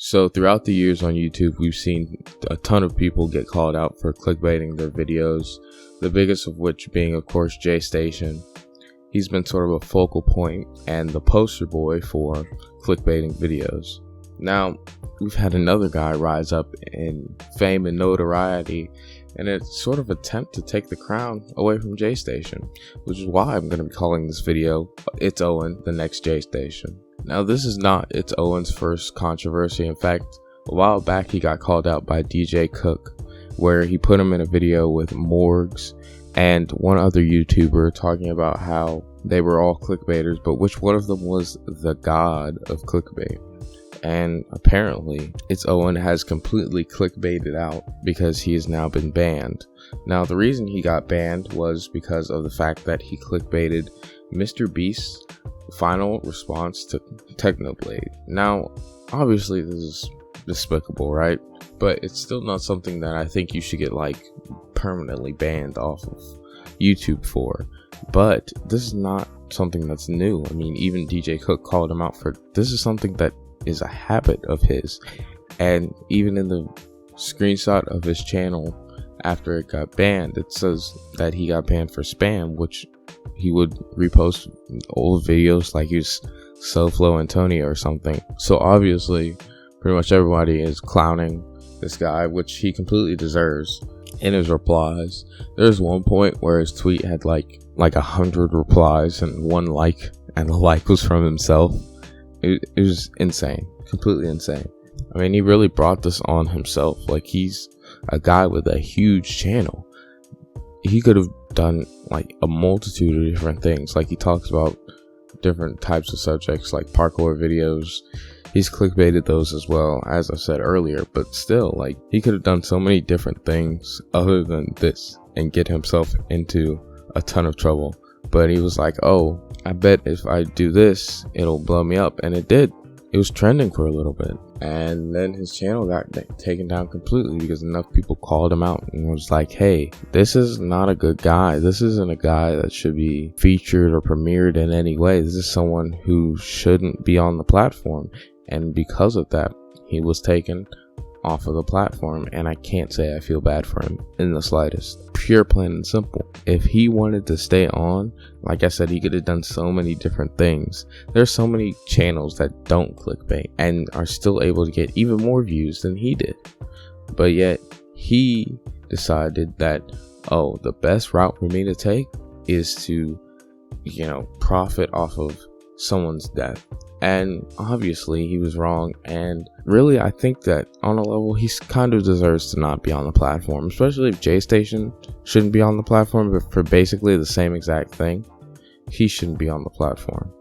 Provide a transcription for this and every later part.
So throughout the years on YouTube, we've seen a ton of people get called out for clickbaiting their videos, the biggest of which being, of course, Jaystation. He's been sort of a focal point and the poster boy for clickbaiting videos. Now, we've had another guy rise up in fame and notoriety in a sort of attempt to take the crown away from Jaystation, which is why I'm going to be calling this video ItsOwen, the next Jaystation. Now, this is not ItsOwen's first controversy. In fact, a while back he got called out by DJ Cook, where he put him in a video with Morgs and one other YouTuber talking about how they were all clickbaiters, but which one of them was the god of clickbait. And apparently ItsOwen has completely clickbaited out because he has now been banned. Now, the reason he got banned was because of the fact that he clickbaited MrBeast's final response to Technoblade. Now, obviously this is despicable, right? But it's still not something that I think you should get permanently banned off of YouTube for. But this is not something that's new. I mean, even DJ Cook called him out for this. Is something that is a habit of his, and even in the screenshot of his channel after it got banned, it says that he got banned for spam, which he would repost old videos like he was SoFlo Antonio or something. So obviously pretty much everybody is clowning this guy, which he completely deserves. In his replies, there's one point where his tweet had like 100 replies and one like, and the like was from himself. It was insane, completely insane. I mean, he really brought this on himself. Like, he's a guy with a huge channel. He could have done like a multitude of different things. Like, he talks about different types of subjects like parkour videos. He's clickbaited those as well, as I said earlier, but still, like, he could have done so many different things other than this and get himself into a ton of trouble. But he was like, oh, I bet if I do this, it'll blow me up. And it did. It was trending for a little bit. And then his channel got taken down completely because enough people called him out and was like, hey, this is not a good guy. This isn't a guy that should be featured or premiered in any way. This is someone who shouldn't be on the platform. And because of that, he was taken off of the platform, and I can't say I feel bad for him in the slightest. Pure, plain and simple. If he wanted to stay on, like I said, he could have done so many different things. There's so many channels that don't clickbait and are still able to get even more views than he did. But yet he decided that, oh, the best route for me to take is to, profit off of someone's death. And obviously he was wrong, and really I think that on a level he kind of deserves to not be on the platform, especially if Jaystation shouldn't be on the platform, but for basically the same exact thing, he shouldn't be on the platform.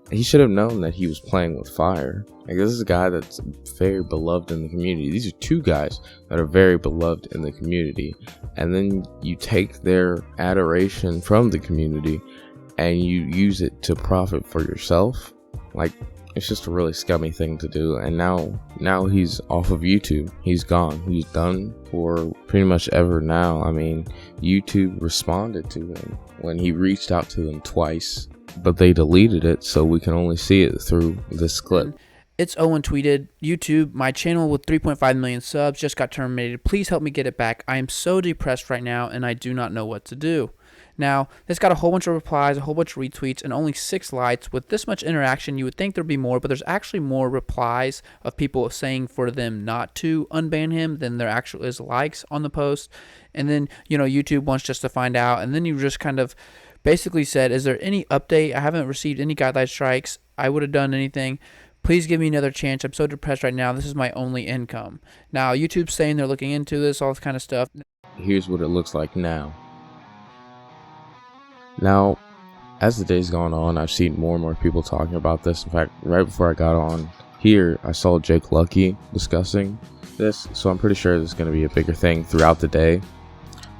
He should have known that he was playing with fire. Like, this is a guy that's very beloved in the community. These are two guys that are very beloved in the community, and then you take their adoration from the community and you use it to profit for yourself. Like, it's just a really scummy thing to do. And now he's off of YouTube. He's gone. He's done for pretty much ever now. I mean, YouTube responded to him when he reached out to them twice, but they deleted it, so we can only see it through this clip. ItsOwen tweeted, YouTube, my channel with 3.5 million subs just got terminated. Please help me get it back. I am so depressed right now and I do not know what to do. Now, this got a whole bunch of replies, a whole bunch of retweets, and only 6 likes. With this much interaction, you would think there'd be more, but there's actually more replies of people saying for them not to unban him than there actually is likes on the post. And then, YouTube wants just to find out, and then you just kind of basically said, is there any update? I haven't received any guideline strikes. I would have done anything. Please give me another chance. I'm so depressed right now. This is my only income. Now, YouTube's saying they're looking into this, all this kind of stuff. Here's what it looks like now. Now, as the day's gone on, I've seen more and more people talking about this. In fact, right before I got on here, I saw Jake Lucky discussing this, so I'm pretty sure this is going to be a bigger thing throughout the day.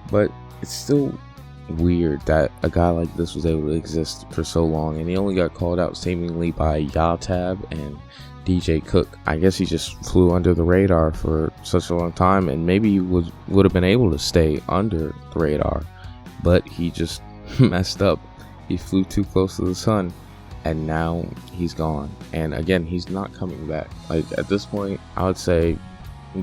But it's still weird that a guy like this was able to exist for so long, and he only got called out seemingly by Yatab and DJ Cook. I guess he just flew under the radar for such a long time, and maybe he would have been able to stay under the radar, but he just messed up. He flew too close to the sun, and now he's gone. And again, he's not coming back. Like, at this point, I would say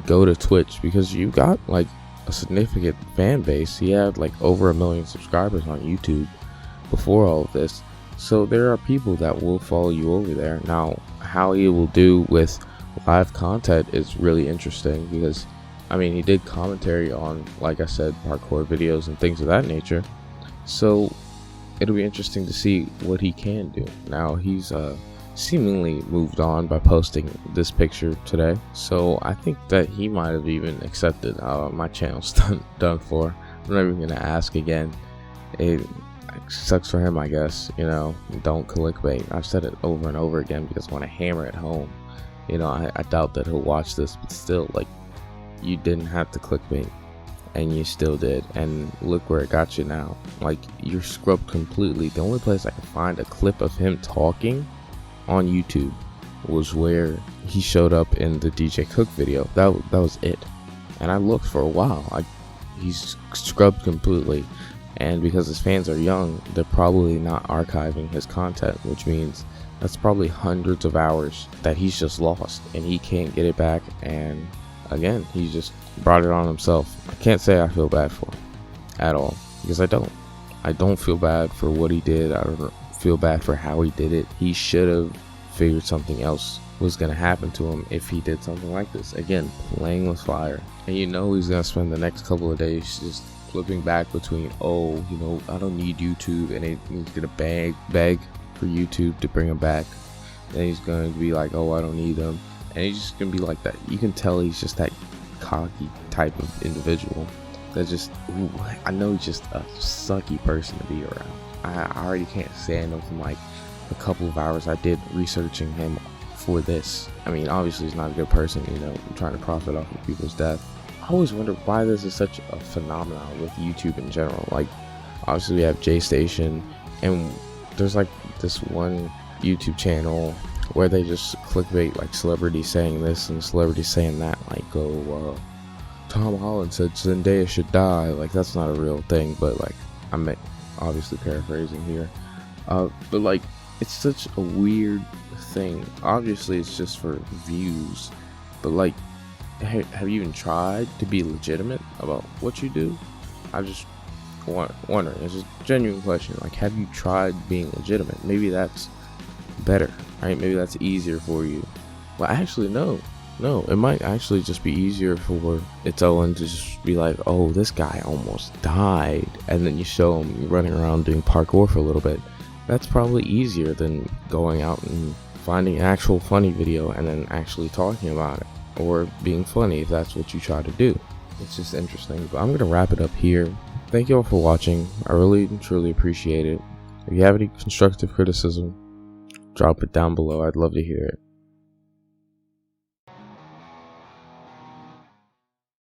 go to Twitch, because you got like a significant fan base. He had like over 1 million subscribers on YouTube before all of this, so there are people that will follow you over there. Now, how he will do with live content is really interesting, because I mean, he did commentary on, like I said, parkour videos and things of that nature, so it'll be interesting to see what he can do. Now, he's seemingly moved on by posting this picture today, so I think that he might have even accepted my channel's done for. I'm not even gonna ask again. It sucks for him, I guess. You know, don't clickbait. I've said it over and over again because I want to hammer it home. You know, I doubt that he'll watch this, but still, like, you didn't have to clickbait, and you still did, and look where it got you now. Like, you're scrubbed completely. The only place I could find a clip of him talking on YouTube was where he showed up in the DJ Cook video. That was it, and I looked for a while. He's scrubbed completely, and because his fans are young, they're probably not archiving his content, which means that's probably hundreds of hours that he's just lost, and he can't get it back. And again, he just brought it on himself. I can't say I feel bad for him at all, because I don't feel bad for what he did. I don't feel bad for how he did it. He should have figured something else was going to happen to him if he did something like this. Again, playing with fire. And you know he's going to spend the next couple of days just flipping back between, oh, you know, I don't need YouTube, and he's going to beg for YouTube to bring him back. Then he's going to be like, oh, I don't need them. And he's just going to be like that. You can tell he's just that cocky type of individual that just, ooh, I know he's just a sucky person to be around. I already can't stand him from like a couple of hours I did researching him for this. I mean, obviously he's not a good person, you know, trying to profit off of people's death. I always wonder why this is such a phenomenon with YouTube in general. Like, obviously we have Jaystation, and there's like this one YouTube channel where they just clickbait like celebrities saying this and celebrities saying that. Like, oh, Tom Holland said Zendaya should die. Like, that's not a real thing, but like, I'm obviously paraphrasing here. But like, it's such a weird thing. Obviously it's just for views, but like, have you even tried to be legitimate about what you do? I just wondering. It's just a genuine question. Like, have you tried being legitimate? Maybe that's better, right? Maybe that's easier for you. Well, actually, no, it might actually just be easier for ItsOwen to just be like, oh, this guy almost died, and then you show him running around doing parkour for a little bit. That's probably easier than going out and finding an actual funny video and then actually talking about it, or being funny if that's what you try to do. It's just interesting. But I'm gonna wrap it up here. Thank you all for watching. I really and truly appreciate it. If you have any constructive criticism, drop it down below. I'd love to hear it.